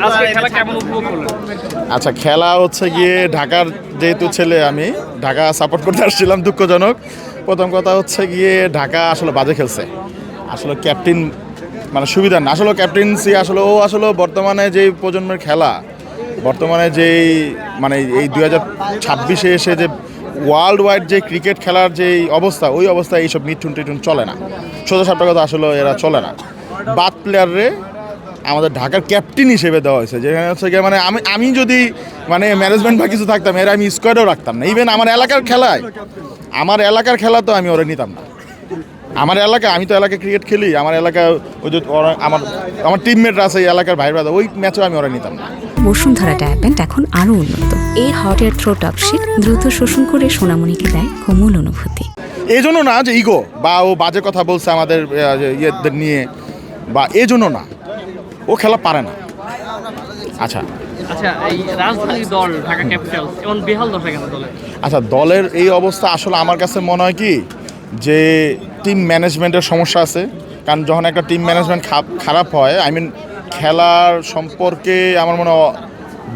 আজকে খেলা কেমন উপভোগ করলেন? আচ্ছা, খেলা হচ্ছে গিয়ে ঢাকার যেহেতু ছেলে, আমি ঢাকা সাপোর্ট করতে আসছিলাম। দুঃখজনক প্রথম কথা হচ্ছে গিয়ে ঢাকা আসলে বাজে খেলছে। আসলে ক্যাপ্টেন মানে সুবিধা না, আসলে ক্যাপ্টেন্সি আসলে ও আসলে বর্তমানে যেই প্রজন্মের খেলা, বর্তমানে যেই মানে এই 2026-এ এসে যে ওয়ার্ল্ড ওয়াইড যে ক্রিকেট খেলার যে অবস্থা, ওই অবস্থায় এইসব মিঠুন টিঠুন চলে না। সোজা সাপটা কথা, আসলে এরা চলে না। বাদ প্লেয়াররে আমাদের ঢাকার ক্যাপ্টেন হিসেবে দেওয়া হয়েছে, যেখানে হচ্ছে গিয়ে মানে আমি যদি মানে ম্যানেজমেন্ট বা কিছু থাকতাম, এরা আমি স্কোয়াডেও রাখতাম না। ইভেন আমার এলাকার খেলা তো আমি ওরা নিতাম না। আমার এলাকায়, আমি তো এলাকায় ক্রিকেট খেলি, আমার এলাকায় ওই যে আমার টিমমেটরা আছে এই এলাকার ভাই ব্রাদার, ওই ম্যাচেও আমি ওরা নিতাম না। বসুন্ধরা ট্যাবলেট এখন আরও উন্নত। এই হট এয়ার থ্রো টপশিট দ্রুত শোষণ করে সোনামণিকে দেয় কোমল অনুভূতি। এই জন্য না যে ইগো বা ও বাজে কথা বলছে আমাদের ইয়েদের নিয়ে, বা এই জন্য না, ও খেলা পারে না। আচ্ছা, এই রাজধানী দল ঢাকা ক্যাপিটালস এমন বেহাল দশা কেন দলের? আচ্ছা, দলের এই অবস্থা আসলে আমার কাছে মনে হয় কি যে টিম ম্যানেজমেন্টের সমস্যা আছে। কারণ যখন একটা টিম ম্যানেজমেন্ট খারাপ হয়, খেলার সম্পর্কে আমার মনে হয়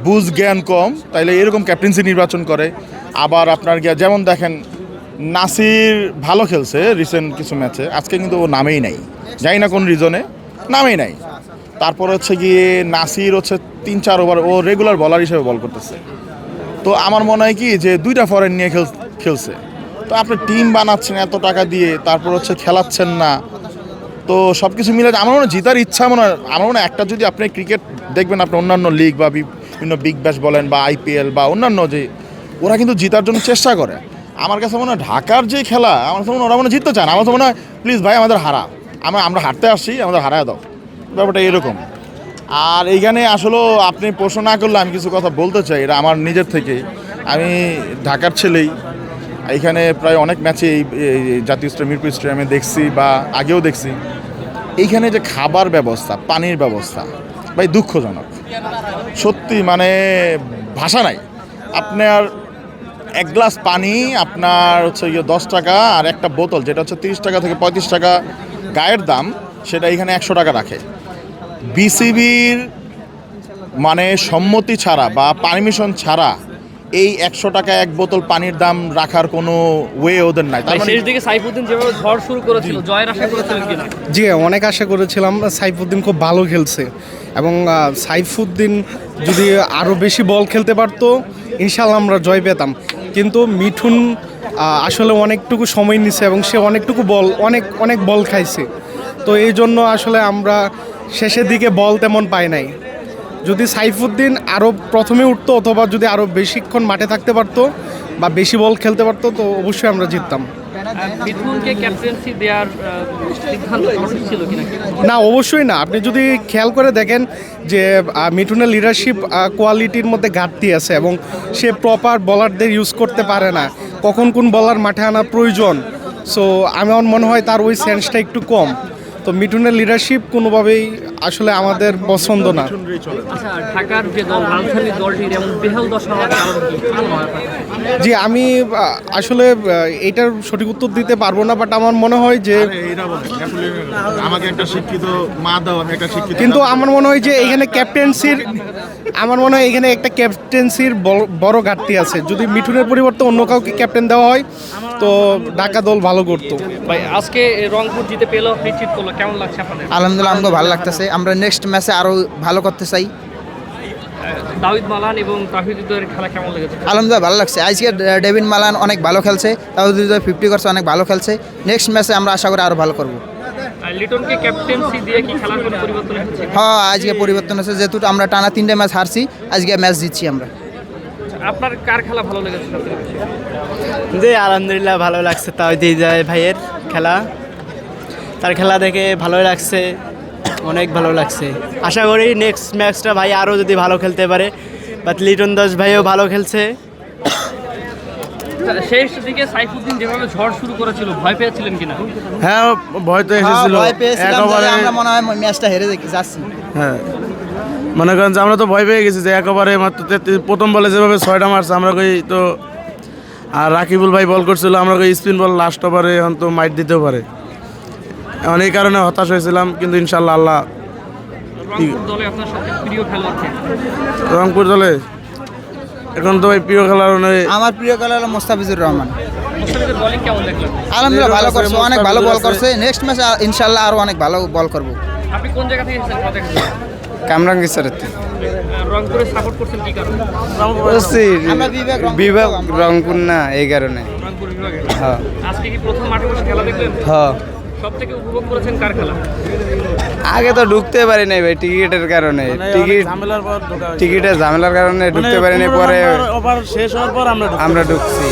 বুঝ জ্ঞান কম, তাইলে এরকম ক্যাপ্টেন্সি নির্বাচন করে। আবার আপনার যেমন দেখেন, নাসির ভালো খেলছে রিসেন্ট কিছু ম্যাচে, আজকে কিন্তু ও নামেই নাই, জানি না কোন রিজনে নামেই নাই। তারপর হচ্ছে গিয়ে নাসির হচ্ছে 3-4 ওভার ও রেগুলার বলার হিসেবে বল করতেছে। তো আমার মনে হয় কি যে 2টা ফরেন নিয়ে খেলছে। তো আপনি টিম বানাচ্ছেন এত টাকা দিয়ে, তারপর হচ্ছে খেলাচ্ছেন না, তো সব কিছু মিলে আমার মনে হয় জিতার ইচ্ছা আমার মনে হয় একটা, যদি আপনি ক্রিকেট দেখবেন, আপনি অন্যান্য লিগ বা বিভিন্ন বিগ ব্যাশ বলেন বা IPL বা অন্যান্য, যে ওরা কিন্তু জিতার জন্য চেষ্টা করে। আমার কাছে মনে হয় ঢাকার যে খেলা, আমার কাছে মনে হয় ওরা মনে জিততে চান। আমার তো মনে হয় প্লিজ ভাই আমাদের আমরা হারতে আসছি, আমাদের হারায় দাও, ব্যাপারটা এরকম। আর এইখানে আসলে আপনি প্রশ্ন না করলে আমি কিছু কথা বলতে চাই, এটা আমার নিজের থেকে। আমি ঢাকার ছেলেই, এইখানে প্রায় অনেক ম্যাচে এই জাতীয় স্টেডিয়াম, মিরপুর স্টেডিয়ামে দেখছি বা আগেও দেখছি। এইখানে যে খাবার ব্যবস্থা, পানির ব্যবস্থা ভাই দুঃখজনক, সত্যি মানে ভাষা নাই। আপনার এক গ্লাস পানি আপনার হচ্ছে 10 টাকা, আর একটা বোতল যেটা হচ্ছে 30 টাকা থেকে 35 টাকা গায়ের দাম, সেটা এখানে 100 টাকা রাখে। বিসিবির মানে সম্মতি ছাড়া বা পারমিশন ছাড়া এই 100 টাকা এক বোতল পানির দাম রাখার কোনো ওয়ে ওদের নাই। তার মানে শেষ দিকে সাইফুদ্দিন যেভাবে ঝড় শুরু করেছিল, জয়ের আশা করেছিলেন কিনা? জি, অনেক আশা করেছিলাম। সাইফুদ্দিন খুব ভালো খেলছে, এবং সাইফুদ্দিন যদি আরও বেশি বল খেলতে পারতো, ইনশাল্লাহ আমরা জয় পেতাম। কিন্তু মিঠুন আসলে অনেকটুকু সময় নিছে, এবং সে অনেকটুকু অনেক বল খাইছে। তো এই জন্য আসলে আমরা শেষের দিকে বল তেমন পাই নাই। যদি সাইফুদ্দিন আরও প্রথমে উঠতো, অথবা যদি আরও বেশিক্ষণ মাঠে থাকতে পারতো বা বেশি বল খেলতে পারতো, তো অবশ্যই আমরা জিততাম। মিঠুনকে ক্যাপ্টেন্সি দেওয়ার সিদ্ধান্ত সঠিক ছিল কিনা? না, অবশ্যই না। আপনি যদি খেয়াল করে দেখেন যে মিঠুনের লিডারশিপ কোয়ালিটির মধ্যে ঘাটতি আছে, এবং সে প্রপার বলারদের ইউজ করতে পারে না, কখন কোন বলার মাঠে আনা প্রয়োজন। সো আমার মনে হয় তার ওই সেন্সটা একটু কম। তো মিঠুনের লিডারশিপ কোনোভাবেই আসলে আমাদের পছন্দ না। আচ্ছা, ঢাকার যে দল, রাজধানী দলটির এমন বেহাল দশা হওয়ার কারণ কি? জি, আমি আসলে এটার সঠিক উত্তর দিতে পারবো না, বাট আমার মনে হয় যে আমাকে একটা শিক্ষিত মা দাও, আমি একটা শিক্ষিত, কিন্তু আমার মনে হয় যে এখানে এখানে একটা ক্যাপ্টেন্সির বড় ঘাটতি আছে। যদি মিঠুনের পরিবর্তে অন্য কাউকে ক্যাপ্টেন দেওয়া হয়, তো ঢাকা দল ভালো করতো। ভাই, আজকে রংপুর জিতে পেল, নিশ্চিত করলো, কেমন লাগছে আপনাদের? আলহামদুলিল্লাহ, আমাকে ভালো লাগতেছে। আমরা নেক্সট ম্যাচে আরও ভালো করতে চাই। দাউদ মালান এবং তাহিদুদের খেলা কেমন লেগেছে? আলহামদুলিল্লাহ ভালো লাগছে। আজকে ডেভিন মালান অনেক ভালো খেলছে, তাহিদ 50 করছে, অনেক ভালো খেলছে। নেক্সট ম্যাচে আমরা আশা করি আরও ভালো করবো। লিটনকে ক্যাপ্টেন্সি দিয়ে কি খেলার কোনো পরিবর্তন হচ্ছে? হ্যাঁ, আজকে পরিবর্তন হচ্ছে, যেহেতু আমরা টানা 3টে ম্যাচ হারছি, আজকে ম্যাচ জিতছি আমরা। আপনার কার খেলা ভালো লেগেছে সবথেকে বেশি? জি, আলহামদুলিল্লাহ ভালো লাগছে। তাহিদ ভাইয়ের খেলা, তার খেলা দেখে ভালোই লাগছে, অনেক ভালো লাগছে। আশা করি নেক্সট ম্যাচটা ভাই আরও যদি ভালো খেলতে পারে। বাট লিটন দাস ভাইও ভালো খেলছে। শেষ দিকে সাইফুদ্দিন যেভাবে ঝড় শুরু করেছিল, ভয় পেয়েছিলেন কিনা? হ্যাঁ, ভয় তো এসেছিল। আমরা মনে হয় ম্যাচটা হেরে যাচ্ছি। হ্যাঁ, মনে করেন যে আমরা তো ভয় পেয়ে গেছি যে একেবারে মাত্র প্রথম বলে যেভাবে 6টা মারছে, আমরা কই তো। আর রাকিবুল ভাই বল করছিল, আমরা কই স্পিন বল লাস্ট ওভারে এখন তো মাইট দিতেও পারে, এখন এই কারণে হতাশ হয়েছিলাম। কিন্তু ইনশাল্লাহ আল্লাহ রংপুর দলে আপনার সবচেয়ে প্রিয় খেলোয়াড় কে? রংপুর দলে এখন তো ভাই প্রিয় খেলার আমার প্রিয় খেলোয়াড় হলো মোস্তাফিজুর রহমান। মুস্তাফিজের বোলিং কেমন দেখলেন? আলহামদুলিল্লাহ ভালো করছে, অনেক ভালো বল করছে। নেক্সট ম্যাচে ইনশাল্লাহ আরও অনেক ভালো বল করবো। আপনি কোন জায়গা থেকে এসেছেন? কথা দেখেছেন কামরাঙ্গি স্যার রংপুরে সাপোর্ট করছেন কি কারণে? আমরা বিভাগ রংপুর না, এই কারণে। রংপুর বিভাগে হ্যাঁ আজকে কি প্রথম মাঠে বসে খেলা দেখলেন? হ্যাঁ, সব থেকে উপভোগ করেছেন কার খেলা? আগে তো ঢুকতে পারি নাই ভাই টিকিটের কারণে। ঝামেলার পর টিকিটের ঝামেলার কারণে ঢুকতে পারি নাই, পরে ওভার শেষ হওয়ার পর আমরা আমরা ঢুকছি।